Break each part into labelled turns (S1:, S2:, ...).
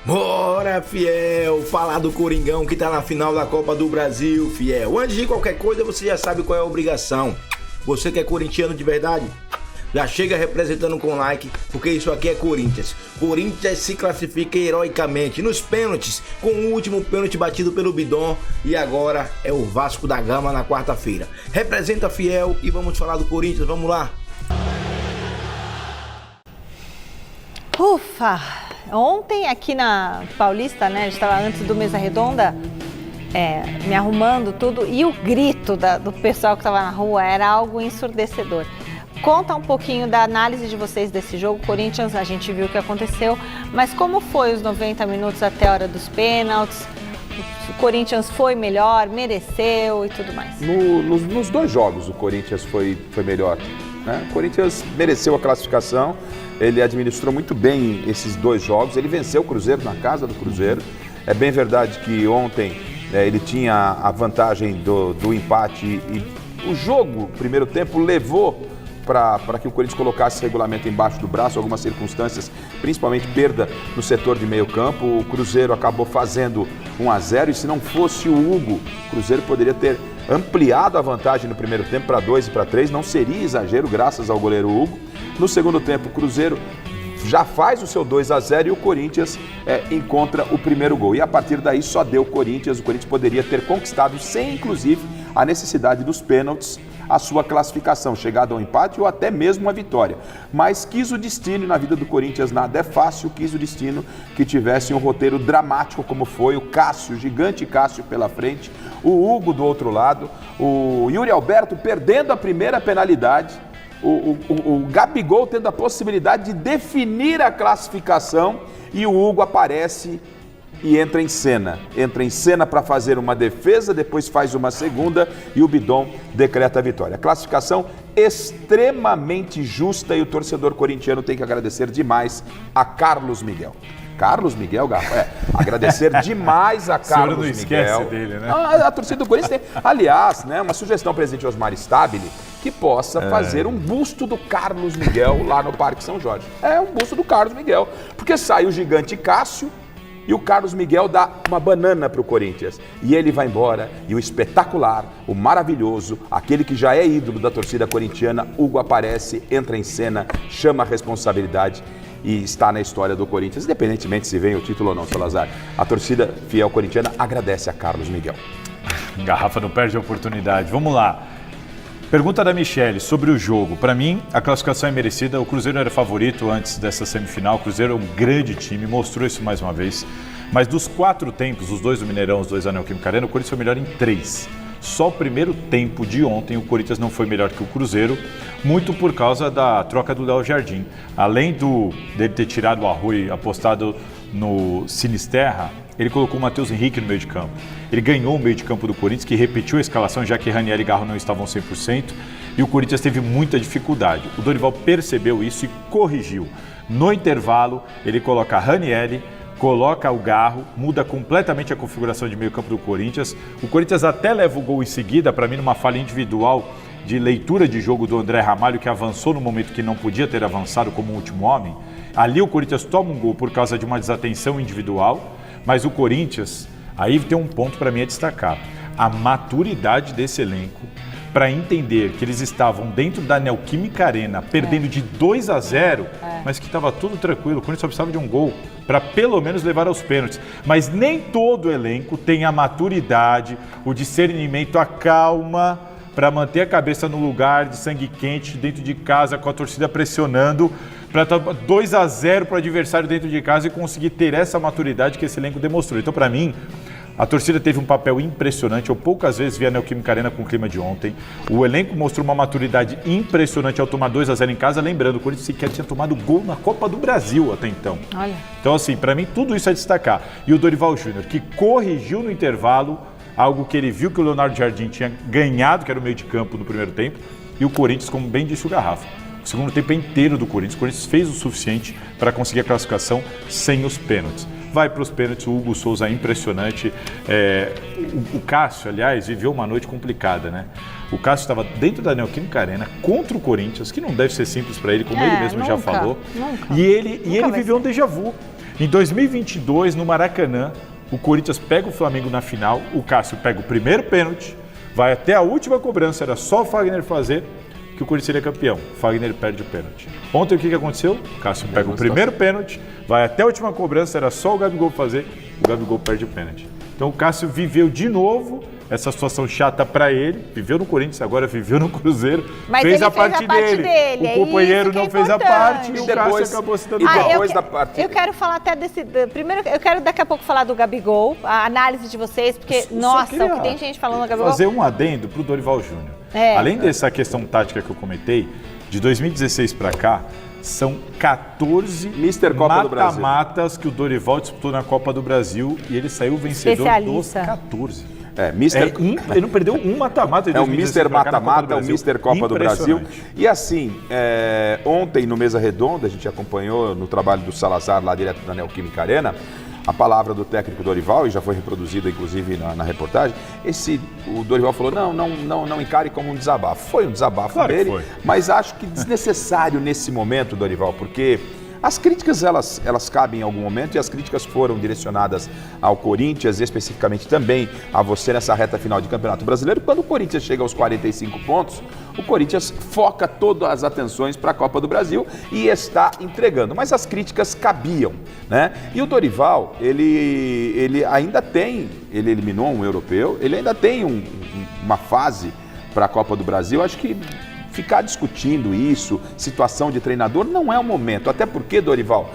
S1: Bora, fiel, falar do Coringão que tá na final da Copa do Brasil, fiel. Antes de qualquer coisa, você já sabe qual é a obrigação. Você que é corintiano de verdade, já chega representando com like, porque isso aqui é Corinthians. Corinthians se classifica heroicamente nos pênaltis, com o último pênalti batido pelo Bidon, e agora é o Vasco da Gama na quarta-feira. Representa, fiel, e vamos falar do Corinthians, vamos lá.
S2: Ufa! Ontem aqui na Paulista, né, a gente estava antes do Mesa Redonda, me arrumando tudo, e o grito do pessoal que estava na rua era algo ensurdecedor. Conta um pouquinho da análise de vocês desse jogo. Corinthians, a gente viu o que aconteceu, mas como foi os 90 minutos até a hora dos pênaltis? O Corinthians foi melhor, mereceu e tudo mais?
S3: Nos dois jogos o Corinthians foi melhor, né? O Corinthians mereceu a classificação, ele administrou muito bem esses dois jogos, ele venceu o Cruzeiro na casa do Cruzeiro. É bem verdade que ontem ele tinha a vantagem do empate e o jogo, primeiro tempo, levou para que o Corinthians colocasse esse regulamento embaixo do braço, algumas circunstâncias, principalmente perda no setor de meio campo. O Cruzeiro acabou fazendo 1-0 e se não fosse o Hugo, o Cruzeiro poderia ter ampliado a vantagem no primeiro tempo para 2 e para 3, não seria exagero graças ao goleiro Hugo. No segundo tempo o Cruzeiro já faz o seu 2-0 e o Corinthians encontra o primeiro gol. E a partir daí só deu o Corinthians poderia ter conquistado, sem inclusive a necessidade dos pênaltis, a sua classificação, chegada ao empate ou até mesmo a vitória. Mas quis o destino, e na vida do Corinthians nada é fácil, quis o destino que tivesse um roteiro dramático como foi o Cássio, o gigante Cássio pela frente, o Hugo do outro lado, o Yuri Alberto perdendo a primeira penalidade, o Gabigol tendo a possibilidade de definir a classificação e o Hugo aparece e entra em cena para fazer uma defesa, depois faz uma segunda e o Bidon decreta a vitória. A classificação extremamente justa e o torcedor corintiano tem que agradecer demais a Carlos Miguel. Carlos Miguel, agradecer demais a Carlos
S4: não
S3: Miguel.
S4: Esquece dele, né?
S3: A torcida do Corinthians tem, aliás, né, uma sugestão, presidente Osmar Stabile, que possa fazer um busto do Carlos Miguel lá no Parque São Jorge. Um busto do Carlos Miguel, porque sai o gigante Cássio e o Carlos Miguel dá uma banana para o Corinthians. E ele vai embora, e o espetacular, o maravilhoso, aquele que já é ídolo da torcida corintiana, Hugo aparece, entra em cena, chama a responsabilidade e está na história do Corinthians, independentemente se vem o título ou não, Salazar. A torcida fiel corintiana agradece a Carlos Miguel.
S4: Garrafa não perde a oportunidade. Vamos lá. Pergunta da Michele sobre o jogo. Para mim, a classificação é merecida. O Cruzeiro era favorito antes dessa semifinal. O Cruzeiro é um grande time, mostrou isso mais uma vez. Mas dos 4 tempos, os 2 do Mineirão, os 2 da Neoquímica Arena, o Corinthians foi melhor em 3. Só o primeiro tempo de ontem o Corinthians não foi melhor que o Cruzeiro, muito por causa da troca do Léo Jardim. Além dele ter tirado o Arrui apostado no Sinisterra, ele colocou o Matheus Henrique no meio de campo. Ele ganhou o meio de campo do Corinthians, que repetiu a escalação, já que Ranieri e Garro não estavam 100%, e o Corinthians teve muita dificuldade. O Dorival percebeu isso e corrigiu. No intervalo, ele coloca Ranieri, coloca o Garro, muda completamente a configuração de meio campo do Corinthians. O Corinthians até leva o gol em seguida, para mim, numa falha individual de leitura de jogo do André Ramalho, que avançou no momento que não podia ter avançado como último homem. Ali o Corinthians toma um gol por causa de uma desatenção individual, mas o Corinthians, aí tem um ponto para mim a destacar, a maturidade desse elenco para entender que eles estavam dentro da Neoquímica Arena, perdendo de 2-0, mas que estava tudo tranquilo. O Corinthians só precisava de um gol para pelo menos levar aos pênaltis. Mas nem todo elenco tem a maturidade, o discernimento, a calma para manter a cabeça no lugar, de sangue quente, dentro de casa, com a torcida pressionando, para 2-0 para o adversário dentro de casa e conseguir ter essa maturidade que esse elenco demonstrou. Então, para mim, a torcida teve um papel impressionante. Eu poucas vezes vi a Neoquímica Arena com o clima de ontem. O elenco mostrou uma maturidade impressionante ao tomar 2-0 em casa. Lembrando, o Corinthians sequer tinha tomado gol na Copa do Brasil até então.
S2: Olha.
S4: Então, assim, para mim, tudo isso é destacar. E o Dorival Júnior, que corrigiu no intervalo algo que ele viu que o Leonardo Jardim tinha ganhado, que era o meio de campo no primeiro tempo, e o Corinthians, como bem disse o Garrafa, o segundo tempo é inteiro do Corinthians. O Corinthians fez o suficiente para conseguir a classificação sem os pênaltis. Vai para os pênaltis, o Hugo Souza é impressionante. O Cássio, aliás, viveu uma noite complicada, né? O Cássio estava dentro da Neoquímica Arena contra o Corinthians, que não deve ser simples para ele, como ele mesmo já falou. E ele viveu um déjà vu. Em 2022, no Maracanã, o Corinthians pega o Flamengo na final, o Cássio pega o primeiro pênalti, vai até a última cobrança, era só o Fagner fazer, que o Corinthians seria campeão. O Fagner perde o pênalti. Ontem o que aconteceu? O Cássio pega o primeiro pênalti, vai até a última cobrança, era só o Gabigol fazer, o Gabigol perde o pênalti. Então o Cássio viveu de novo essa situação chata para ele, viveu no Corinthians, agora viveu no Cruzeiro,
S2: fez a parte dele.
S4: O companheiro não fez a parte e o Cássio acabou se dando mal.
S3: Depois da partida.
S2: Eu quero falar até desse... Primeiro, eu quero daqui a pouco falar do Gabigol, a análise de vocês, porque, nossa, o que tem gente falando do Gabigol...
S4: Fazer um adendo pro Dorival Júnior. Além dessa questão tática que eu comentei, de 2016 para cá, são 14 mata-matas que o Dorival disputou na Copa do Brasil e ele saiu vencedor dos 14. Ele não perdeu um mata-mata.
S3: É o Mr. Mata-Mata, é o Mr. Copa do Brasil. E assim, ontem no Mesa Redonda, a gente acompanhou no trabalho do Salazar, lá direto da Neoquímica Arena, a palavra do técnico Dorival, e já foi reproduzida inclusive na reportagem, o Dorival falou, não encare como um desabafo. Foi um desabafo dele, mas acho que desnecessário nesse momento, Dorival, porque as críticas elas cabem em algum momento e as críticas foram direcionadas ao Corinthians e especificamente também a você nessa reta final de Campeonato Brasileiro. Quando o Corinthians chega aos 45 pontos, o Corinthians foca todas as atenções para a Copa do Brasil e está entregando. Mas as críticas cabiam, né? E o Dorival, ele ainda tem, ele eliminou um europeu, ele ainda tem uma fase para a Copa do Brasil. Acho que ficar discutindo isso, situação de treinador, não é o momento. Até porque, Dorival,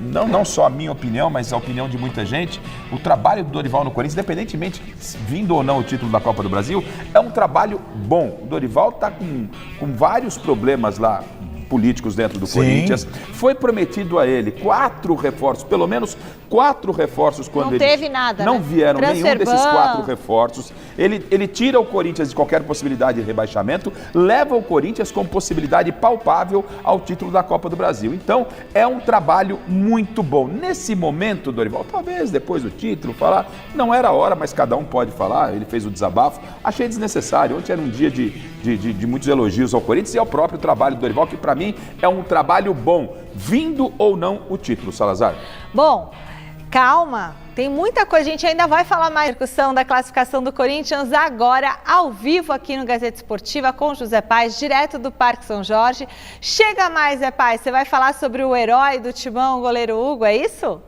S3: não só a minha opinião, mas a opinião de muita gente, o trabalho do Dorival no Corinthians, independentemente vindo ou não o título da Copa do Brasil, é um trabalho bom. O Dorival está com vários problemas lá políticos dentro do Corinthians. Foi prometido a ele 4 reforços, pelo menos 4 reforços quando
S2: não teve nada,
S3: não vieram
S2: Transfer
S3: nenhum desses 4 reforços. Ele tira o Corinthians de qualquer possibilidade de rebaixamento, leva o Corinthians com possibilidade palpável ao título da Copa do Brasil. Então, é um trabalho muito bom. Nesse momento, Dorival, talvez depois do título, falar, não era a hora, mas cada um pode falar, ele fez o desabafo. Achei desnecessário. Ontem era um dia de muitos elogios ao Corinthians e ao próprio trabalho do Dorival, que para mim é um trabalho bom, vindo ou não o título, Salazar.
S2: Bom, calma, tem muita coisa, a gente ainda vai falar mais da discussão da classificação do Corinthians agora, ao vivo aqui no Gazeta Esportiva com José Paes, direto do Parque São Jorge. Chega mais, Zé Paes, você vai falar sobre o herói do Timão, o goleiro Hugo, é isso?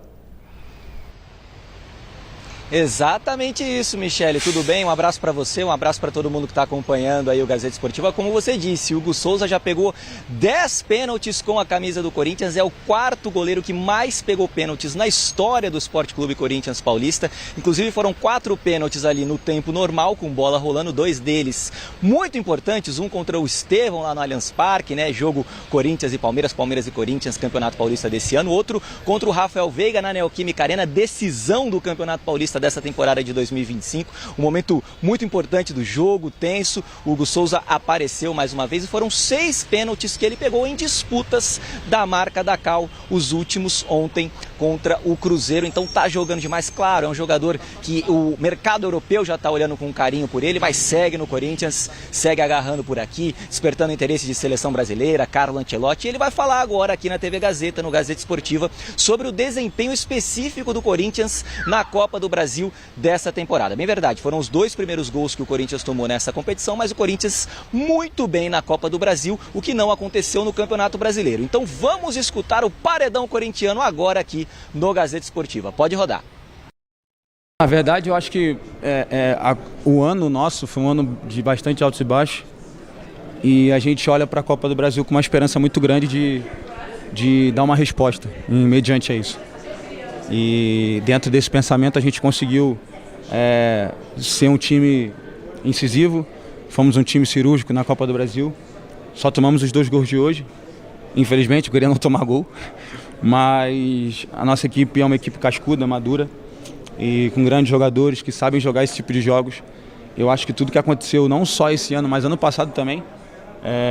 S5: Exatamente isso, Michele. Tudo bem? Um abraço para você, um abraço para todo mundo que está acompanhando aí o Gazeta Esportiva. Como você disse, Hugo Souza já pegou 10 pênaltis com a camisa do Corinthians. É o 4º goleiro que mais pegou pênaltis na história do Sport Clube Corinthians Paulista. Inclusive foram 4 pênaltis ali no tempo normal, com bola rolando, 2 deles muito importantes. Um contra o Estevão lá no Allianz Parque, né? Jogo Corinthians e Palmeiras, Palmeiras e Corinthians, Campeonato Paulista desse ano. Outro contra o Rafael Veiga na Neoquímica Arena, decisão do Campeonato Paulista dessa temporada de 2025, um momento muito importante do jogo, tenso. O Hugo Souza apareceu mais uma vez e foram 6 pênaltis que ele pegou em disputas da marca da Cal, os últimos ontem contra o Cruzeiro. Então tá jogando demais, claro, é um jogador que o mercado europeu já tá olhando com carinho por ele, mas segue no Corinthians, segue agarrando por aqui, despertando interesse de seleção brasileira, Carlo Ancelotti. E ele vai falar agora aqui na TV Gazeta, no Gazeta Esportiva, sobre o desempenho específico do Corinthians na Copa do Brasil dessa temporada. Bem verdade, foram os 2 primeiros gols que o Corinthians tomou nessa competição, mas o Corinthians muito bem na Copa do Brasil, o que não aconteceu no Campeonato Brasileiro. Então vamos escutar o paredão corintiano agora aqui no Gazeta Esportiva. Pode rodar.
S6: Na verdade, eu acho que o ano nosso foi um ano de bastante altos e baixos e a gente olha para a Copa do Brasil com uma esperança muito grande de dar uma resposta mediante a isso. E dentro desse pensamento a gente conseguiu ser um time incisivo, fomos um time cirúrgico na Copa do Brasil, só tomamos os 2 gols de hoje, infelizmente eu queria não tomar gol, mas a nossa equipe é uma equipe cascuda, madura e com grandes jogadores que sabem jogar esse tipo de jogos. Eu acho que tudo que aconteceu, não só esse ano, mas ano passado também,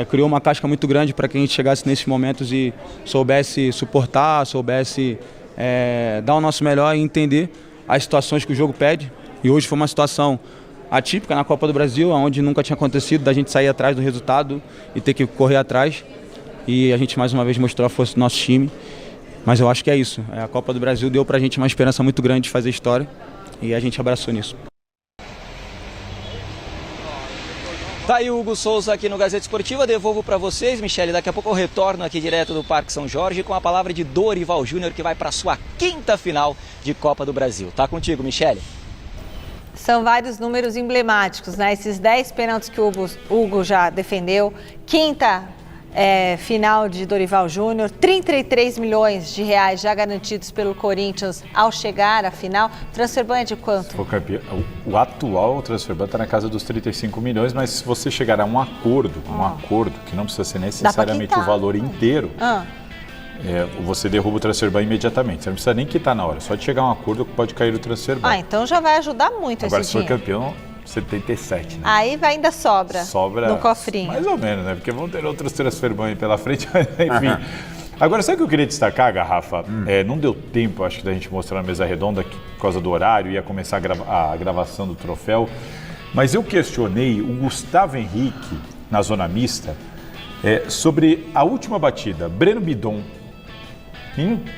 S6: criou uma casca muito grande para que a gente chegasse nesses momentos e soubesse suportar, soubesse dar o nosso melhor e entender as situações que o jogo pede. E hoje foi uma situação atípica na Copa do Brasil, onde nunca tinha acontecido, da gente sair atrás do resultado e ter que correr atrás. E a gente mais uma vez mostrou a força do nosso time. Mas eu acho que é isso. A Copa do Brasil deu pra gente uma esperança muito grande de fazer história e a gente abraçou nisso.
S5: Tá aí o Hugo Souza aqui no Gazeta Esportiva, devolvo para vocês, Michele, daqui a pouco eu retorno aqui direto do Parque São Jorge com a palavra de Dorival Júnior, que vai para sua 5ª final de Copa do Brasil. Tá contigo, Michele.
S2: São vários números emblemáticos, né? Esses 10 pênaltis que o Hugo já defendeu, 5ª final de Dorival Júnior, 33 milhões de reais já garantidos pelo Corinthians ao chegar à final. Transferban é de quanto?
S4: O atual Transferban está na casa dos 35 milhões, mas se você chegar a um acordo que não precisa ser necessariamente o valor inteiro, você derruba o Transferban imediatamente. Você não precisa nem quitar na hora, só de chegar a um acordo pode cair o Transferban.
S2: Então já vai ajudar muito
S4: agora,
S2: esse
S4: dinheiro.
S2: dinheiro.
S4: Agora, se for campeão, 77, né?
S2: Aí ainda sobra no cofrinho.
S4: Mais ou menos, né? Porque vão ter outros Transferban aí pela frente, enfim. Agora, sabe o que eu queria destacar, Garrafa? Não deu tempo, acho que, da gente mostrar na mesa redonda por causa do horário, ia começar a gravação do troféu, mas eu questionei o Gustavo Henrique, na zona mista, sobre a última batida. Breno Bidon,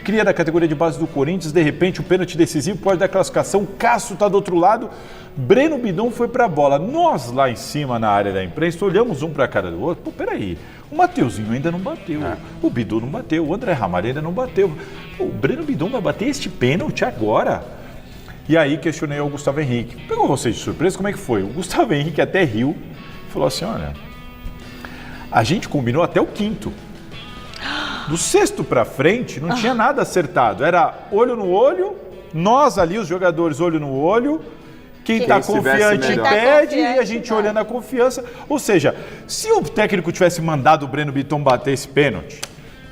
S4: cria da categoria de base do Corinthians, de repente o pênalti decisivo pode dar classificação, Cássio está do outro lado, Breno Bidon foi para a bola. Nós lá em cima na área da imprensa olhamos um para a cara do outro, peraí, o Mateuzinho ainda não bateu, o Bidon não bateu, o André Ramalho ainda não bateu, o Breno Bidon vai bater este pênalti agora? E aí questionei ao Gustavo Henrique, pegou vocês de surpresa, como é que foi? O Gustavo Henrique até riu, falou assim, olha, a gente combinou até o 5º. Do 6º para frente, não tinha nada acertado. Era olho no olho, nós ali, os jogadores, olho no olho. Quem está confiante pede e a gente olhando a confiança. Ou seja, se o técnico tivesse mandado o Breno Bidon bater esse pênalti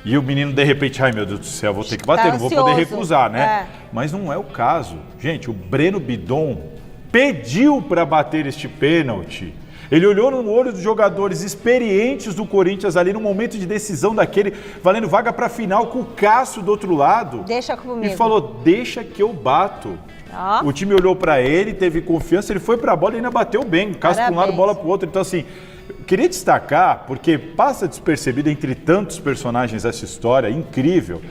S4: e o menino, de repente, ai meu Deus do céu, vou ter que bater, não vou poder recusar, né? Mas não é o caso. Gente, o Breno Bidon pediu para bater este pênalti. Ele olhou no olho dos jogadores experientes do Corinthians ali no momento de decisão daquele, valendo vaga para a final com o Cássio do outro lado.
S2: Deixa comigo.
S4: E falou, deixa que eu bato. O time olhou para ele, teve confiança, ele foi para a bola e ainda bateu bem. Cássio para um lado, bola para o outro. Então assim, queria destacar, porque passa despercebido entre tantos personagens essa história incrível,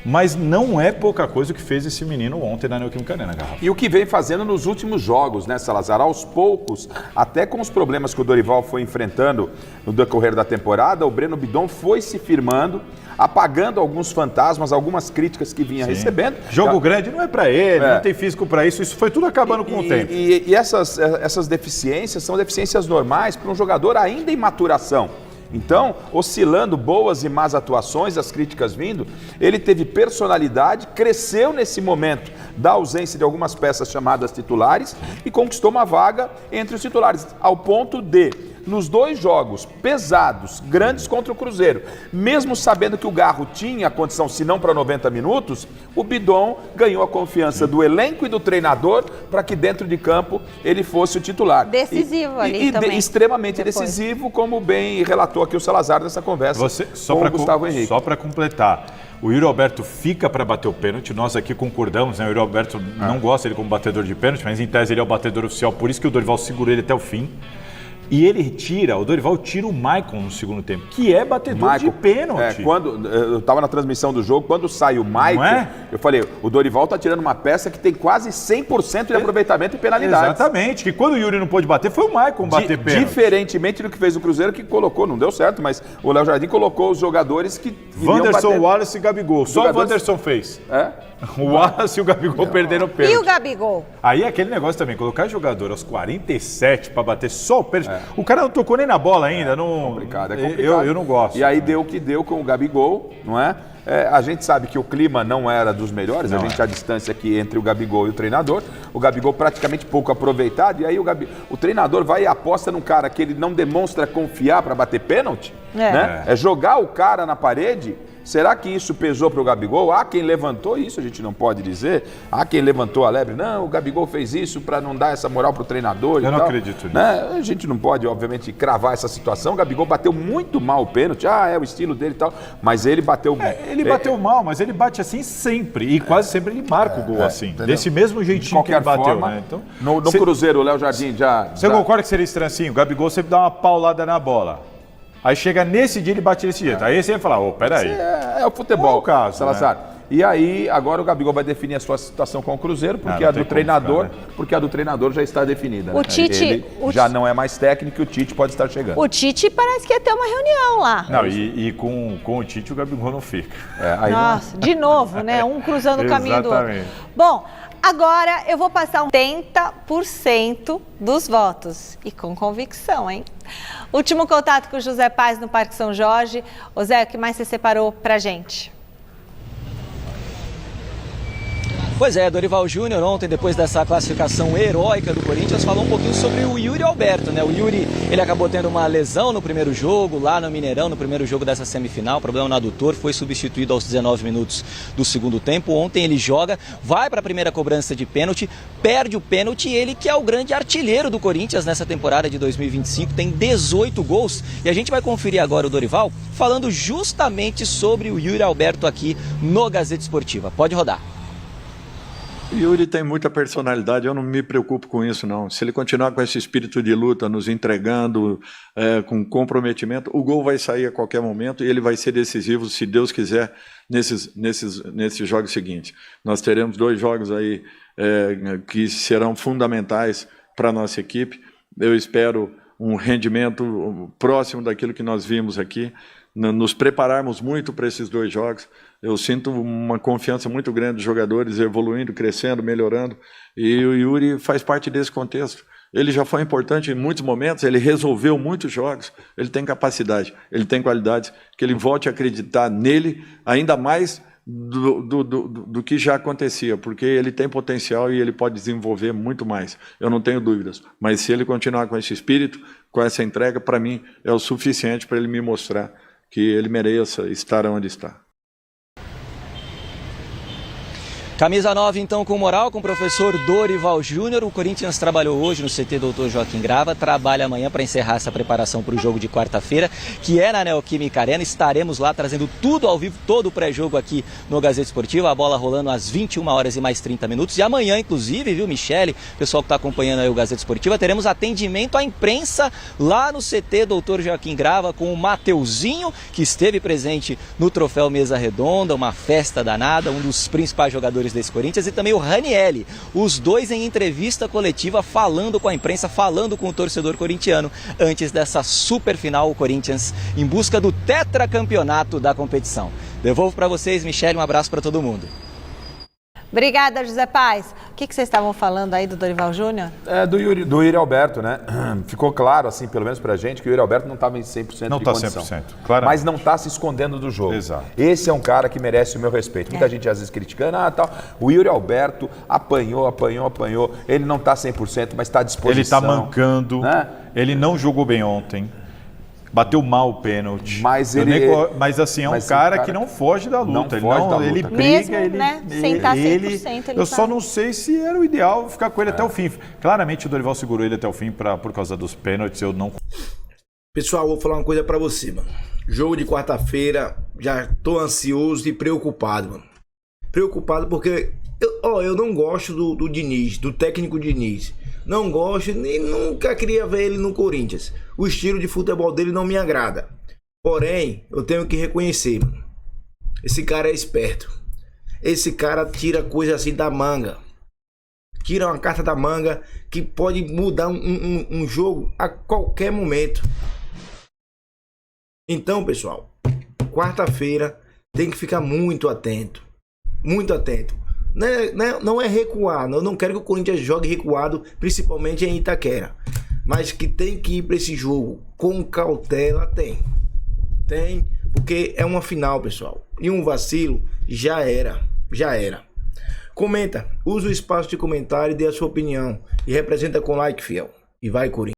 S4: mas não é pouca coisa o que fez esse menino ontem na Neoquímica Arena, Garrafa.
S3: E o que vem fazendo nos últimos jogos, né, Salazar? Aos poucos, até com os problemas que o Dorival foi enfrentando no decorrer da temporada, o Breno Bidon foi se firmando, apagando alguns fantasmas, algumas críticas que vinha recebendo.
S4: Jogo grande não é para ele, não tem físico para isso, isso foi tudo acabando com o tempo.
S3: E essas deficiências são deficiências normais para um jogador ainda em maturação. Então, oscilando boas e más atuações, as críticas vindo, ele teve personalidade, cresceu nesse momento da ausência de algumas peças chamadas titulares e conquistou uma vaga entre os titulares, ao ponto de, nos 2 jogos pesados, grandes contra o Cruzeiro, mesmo sabendo que o Garro tinha a condição, se não para 90 minutos, o Bidon ganhou a confiança do elenco e do treinador para que dentro de campo ele fosse o titular.
S2: Decisivo ali também.
S3: Extremamente decisivo, como bem relatou aqui o Salazar nessa conversa com o Gustavo Henrique.
S4: Só para completar, o Yuri Alberto fica para bater o pênalti, nós aqui concordamos, né? O Yuri Alberto não gosta ele como batedor de pênalti, mas em tese ele é o batedor oficial, por isso que o Dorival segurou ele até o fim. E o Dorival tira o Maicon no segundo tempo, que é batedor de pênalti.
S3: Quando eu estava na transmissão do jogo, quando sai o Maicon, eu falei, o Dorival está tirando uma peça que tem quase 100% de aproveitamento e penalidade.
S4: Exatamente, que quando o Yuri não pôde bater, foi o Maicon bater pênalti.
S3: Diferentemente do que fez o Cruzeiro, que colocou, não deu certo, mas o Léo Jardim colocou os jogadores que
S4: Wanderson, Wallace e Gabigol, só o Wanderson fez. O Wallace e o Gabigol perderam o pênalti.
S2: E o Gabigol?
S4: Aí aquele negócio também, colocar jogador aos 47 para bater só o pênalti. O cara não tocou nem na bola ainda.
S3: É complicado.
S4: Eu não gosto.
S3: E aí deu o que deu com o Gabigol, não é? A gente sabe que o clima não era dos melhores, a gente a distância aqui entre o Gabigol e o treinador. O Gabigol praticamente pouco aproveitado, e aí o treinador vai e aposta num cara que ele não demonstra confiar para bater pênalti, né? É jogar o cara na parede. Será que isso pesou para o Gabigol? Há quem levantou isso, a gente não pode dizer. Há quem levantou a lebre. Não, o Gabigol fez isso para não dar essa moral para o treinador.
S4: Eu não acredito nisso.
S3: Né? A gente não pode, obviamente, cravar essa situação. O Gabigol bateu muito mal o pênalti. É o estilo dele e tal. Mas ele bateu...
S4: ele bateu mal, mas ele bate assim sempre. E quase sempre ele marca o gol assim. Entendeu? Desse mesmo jeitinho que ele bateu.
S3: Forma,
S4: né? Então,
S3: no Cruzeiro, o Léo Jardim já...
S4: Você concorda que seria estranho assim? O Gabigol sempre dá uma paulada na bola. Aí chega nesse dia ele bate desse jeito. Aí você vai falar, peraí.
S3: É o futebol,
S4: caso,
S3: Salazar.
S4: Né?
S3: E aí, agora o Gabigol vai definir a sua situação com o Cruzeiro, porque
S4: não
S3: a
S4: tem
S3: do
S4: como
S3: treinador,
S4: ficar, né?
S3: porque a do treinador já está definida.
S2: O
S3: né?
S2: Tite-
S3: Ele
S2: o
S3: já
S2: Ti-
S3: não é mais técnico e o Tite pode estar chegando.
S2: O Tite parece que ia ter uma reunião lá.
S4: Não, e com o Tite o Gabigol não fica.
S3: Aí
S2: Nossa, de novo, né? Um cruzando o caminho do outro.
S4: Exatamente.
S2: Bom, agora eu vou passar 80% dos votos. E com convicção, hein? Último contato com o José Paz no Parque São Jorge. Ô Zé, o que mais você separou pra gente?
S5: Pois é, Dorival Júnior ontem, depois dessa classificação heróica do Corinthians, falou um pouquinho sobre o Yuri Alberto, né? O Yuri, ele acabou tendo uma lesão no primeiro jogo, lá no Mineirão, no primeiro jogo dessa semifinal, problema no adutor, foi substituído aos 19 minutos do segundo tempo. Ontem ele joga, vai para a primeira cobrança de pênalti, perde o pênalti, ele que é o grande artilheiro do Corinthians nessa temporada de 2025, tem 18 gols. E a gente vai conferir agora o Dorival falando justamente sobre o Yuri Alberto aqui no Gazeta Esportiva. Pode rodar.
S7: O Yuri tem muita personalidade, eu não me preocupo com isso, não. Se ele continuar com esse espírito de luta, nos entregando, com comprometimento, o gol vai sair a qualquer momento e ele vai ser decisivo, se Deus quiser, nesses jogos seguintes. Nós teremos 2 jogos aí que serão fundamentais para a nossa equipe. Eu espero um rendimento próximo daquilo que nós vimos aqui, nos prepararmos muito para esses 2 jogos. Eu sinto uma confiança muito grande dos jogadores evoluindo, crescendo, melhorando, e o Yuri faz parte desse contexto. Ele já foi importante em muitos momentos, ele resolveu muitos jogos, ele tem capacidade, ele tem qualidades, que ele volte a acreditar nele ainda mais do que já acontecia, porque ele tem potencial e ele pode desenvolver muito mais, eu não tenho dúvidas, mas se ele continuar com esse espírito, com essa entrega, para mim é o suficiente para ele me mostrar que ele mereça estar onde está.
S5: Camisa 9, então, com moral, com o professor Dorival Júnior. O Corinthians trabalhou hoje no CT Dr. Joaquim Grava, trabalha amanhã para encerrar essa preparação para o jogo de quarta-feira, que é na Neoquímica Arena. Estaremos lá trazendo tudo ao vivo, todo o pré-jogo aqui no Gazeta Esportiva, a bola rolando às 21 horas e mais 30 minutos. E amanhã, inclusive, viu, Michele, pessoal que está acompanhando aí o Gazeta Esportiva, teremos atendimento à imprensa lá no CT Dr. Joaquim Grava, com o Mateuzinho, que esteve presente no Troféu Mesa Redonda, uma festa danada, um dos principais jogadores desse Corinthians, e também o Ranielli, os dois em entrevista coletiva falando com a imprensa, falando com o torcedor corintiano antes dessa super final, o Corinthians em busca do tetracampeonato da competição. Devolvo para vocês, Michele, um abraço para todo mundo.
S2: Obrigada, José Paz. O que vocês estavam falando aí do Dorival Júnior?
S3: Do Yuri Alberto, né? Ficou claro, assim, pelo menos pra gente, que o Yuri Alberto não estava em 100%
S4: Não
S3: de
S4: tá
S3: condição.
S4: 100%, claro.
S3: Mas não está se escondendo do jogo.
S4: Exato.
S3: Esse é um cara que merece o meu respeito. Muita gente às vezes criticando, tal. O Yuri Alberto apanhou. Ele não está 100%, mas está à disposição.
S4: Ele está mancando,
S3: né?
S4: Ele não jogou bem ontem. Bateu mal o pênalti.
S3: Mas
S4: mas assim, é um cara que não foge da luta. Ele briga,
S2: mesmo,
S4: ele,
S2: né, sem estar 100%, ele
S4: eu só não sei se era o ideal ficar com ele até o fim. Claramente o Dorival segurou ele até o fim por causa dos pênaltis. Eu não.
S1: Pessoal, vou falar uma coisa pra você, mano. Jogo de quarta-feira, já tô ansioso e preocupado, mano. Preocupado porque eu não gosto do Diniz, do técnico Diniz. Não gosto, nem nunca queria ver ele no Corinthians. O estilo de futebol dele não me agrada. Porém, eu tenho que reconhecer, mano. Esse cara é esperto. Esse cara tira coisa assim da manga. Tira uma carta da manga que pode mudar um jogo a qualquer momento. Então, pessoal, quarta-feira tem que ficar muito atento. Muito atento. Não é recuar. Eu não quero que o Corinthians jogue recuado, principalmente em Itaquera. Mas que tem que ir para esse jogo com cautela, tem. Tem, porque é uma final, pessoal. E um vacilo já era. Comenta, usa o espaço de comentário e dê a sua opinião. E representa com like, fiel. E vai, Corinthians.